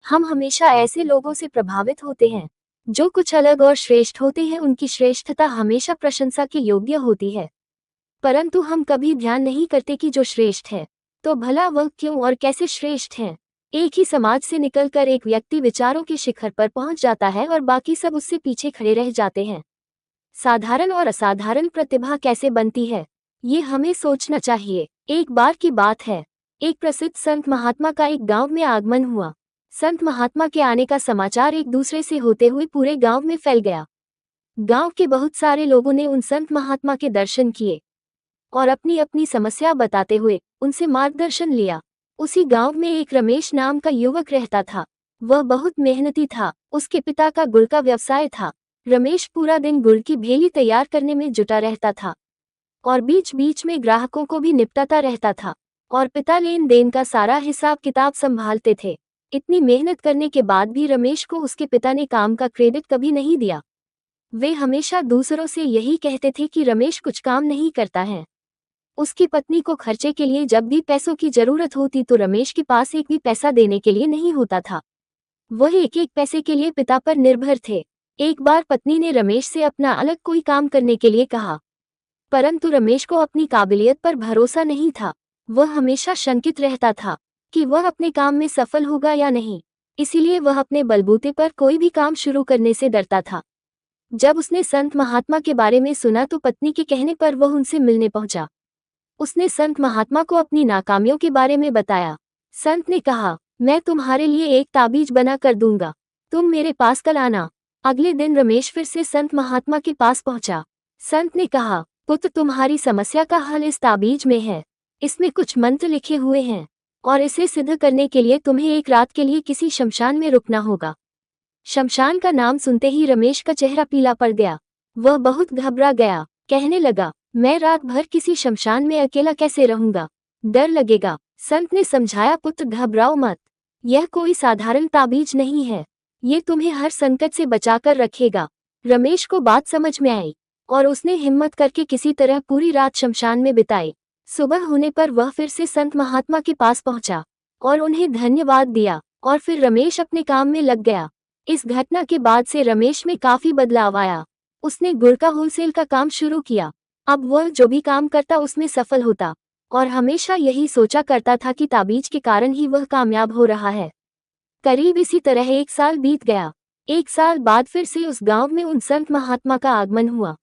हम हमेशा ऐसे लोगों से प्रभावित होते हैं जो कुछ अलग और श्रेष्ठ होते हैं। उनकी श्रेष्ठता हमेशा प्रशंसा के योग्य होती है, परंतु हम कभी ध्यान नहीं करते कि जो श्रेष्ठ है तो भला वह क्यों और कैसे श्रेष्ठ हैं। एक ही समाज से निकलकर एक व्यक्ति विचारों के शिखर पर पहुंच जाता है और बाकी सब उससे पीछे खड़े रह जाते हैं। साधारण और असाधारण प्रतिभा कैसे बनती है, ये हमें सोचना चाहिए। एक बार की बात है, एक प्रसिद्ध संत महात्मा का एक गांव में आगमन हुआ। संत महात्मा के आने का समाचार एक दूसरे से होते हुए पूरे गांव में फैल गया। गांव के बहुत सारे लोगों ने उन संत महात्मा के दर्शन किए और अपनी अपनी समस्या बताते हुए उनसे मार्गदर्शन लिया। उसी गांव में एक रमेश नाम का युवक रहता था। वह बहुत मेहनती था। उसके पिता का गुड़ का व्यवसाय था। रमेश पूरा दिन गुड़ की भेली तैयार करने में जुटा रहता था और बीच बीच में ग्राहकों को भी निपटाता रहता था, और पिता लेन देन का सारा हिसाब किताब संभालते थे। इतनी मेहनत करने के बाद भी रमेश को उसके पिता ने काम का क्रेडिट कभी नहीं दिया। वे हमेशा दूसरों से यही कहते थे कि रमेश कुछ काम नहीं करता है। उसकी पत्नी को खर्चे के लिए जब भी पैसों की जरूरत होती तो रमेश के पास एक भी पैसा देने के लिए नहीं होता था। वह एक एक पैसे के लिए पिता पर निर्भर थे। एक बार पत्नी ने रमेश से अपना अलग कोई काम करने के लिए कहा, परंतु रमेश को अपनी काबिलियत पर भरोसा नहीं था। वह हमेशा शंकित रहता था कि वह अपने काम में सफल होगा या नहीं, इसीलिए वह अपने बलबूते पर कोई भी काम शुरू करने से डरता था। जब उसने संत महात्मा के बारे में सुना तो पत्नी के कहने पर वह उनसे मिलने पहुंचा। उसने संत महात्मा को अपनी नाकामियों के बारे में बताया। संत ने कहा, मैं तुम्हारे लिए एक ताबीज बना कर दूंगा, तुम मेरे पास कल आना। अगले दिन रमेश फिर से संत महात्मा के पास पहुंचा। संत ने कहा, पुत्र, तुम्हारी समस्या का हल इस ताबीज में है। इसमें कुछ मंत्र लिखे हुए हैं और इसे सिद्ध करने के लिए तुम्हें एक रात के लिए किसी शमशान में रुकना होगा। शमशान का नाम सुनते ही रमेश का चेहरा पीला पड़ गया। वह बहुत घबरा गया। कहने लगा, मैं रात भर किसी शमशान में अकेला कैसे रहूंगा, डर लगेगा। संत ने समझाया, पुत्र घबराओ मत, यह कोई साधारण ताबीज नहीं है, ये तुम्हें हर संकट से बचाकर रखेगा। रमेश को बात समझ में आई और उसने हिम्मत करके किसी तरह पूरी रात शमशान में बिताई। सुबह होने पर वह फिर से संत महात्मा के पास पहुंचा और उन्हें धन्यवाद दिया और फिर रमेश अपने काम में लग गया। इस घटना के बाद से रमेश में काफी बदलाव आया। उसने गुड़ का होलसेल का काम शुरू किया। अब वह जो भी काम करता उसमें सफल होता और हमेशा यही सोचा करता था कि ताबीज के कारण ही वह कामयाब हो रहा है। करीब इसी तरह एक साल बीत गया। एक साल बाद फिर से उस गांव में उन संत महात्मा का आगमन हुआ।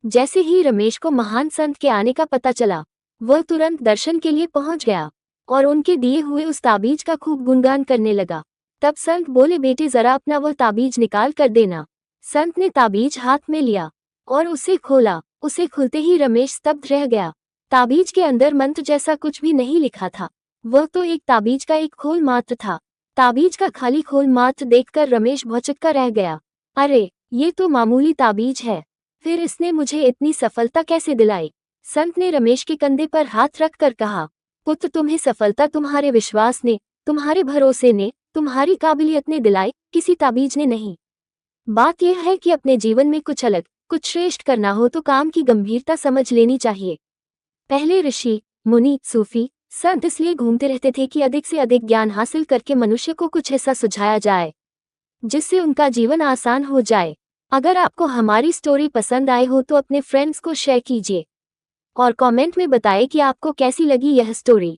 जैसे ही रमेश को महान संत के आने का पता चला, वह तुरंत दर्शन के लिए पहुंच गया और उनके दिए हुए उस ताबीज का खूब गुणगान करने लगा। तब संत बोले, बेटे जरा अपना वह ताबीज निकाल कर देना। संत ने ताबीज हाथ में लिया और उसे खोला। उसे खुलते ही रमेश स्तब्ध रह गया। ताबीज के अंदर मंत्र जैसा कुछ भी नहीं लिखा था, वह तो एक ताबीज का एक खोल मात्र था। ताबीज का खाली खोल मात्र देखकर रमेश भौचक्का रह गया। अरे, ये तो मामूली ताबीज है, फिर इसने मुझे इतनी सफलता कैसे दिलाई। संत ने रमेश के कंधे पर हाथ रखकर कहा, पुत्र, तुम्हें सफलता तुम्हारे विश्वास ने, तुम्हारे भरोसे ने, तुम्हारी काबिलियत ने दिलाई, किसी ताबीज ने नहीं। बात यह है कि अपने जीवन में कुछ अलग, कुछ श्रेष्ठ करना हो तो काम की गंभीरता समझ लेनी चाहिए। पहले ऋषि, मुनि, सूफी, संत इसलिए घूमते रहते थे कि अधिक से अधिक ज्ञान हासिल करके मनुष्य को कुछ ऐसा सुझाया जाए जिससे उनका जीवन आसान हो जाए। अगर आपको हमारी स्टोरी पसंद आए हो तो अपने फ्रेंड्स को शेयर कीजिए और कमेंट में बताएं कि आपको कैसी लगी यह स्टोरी।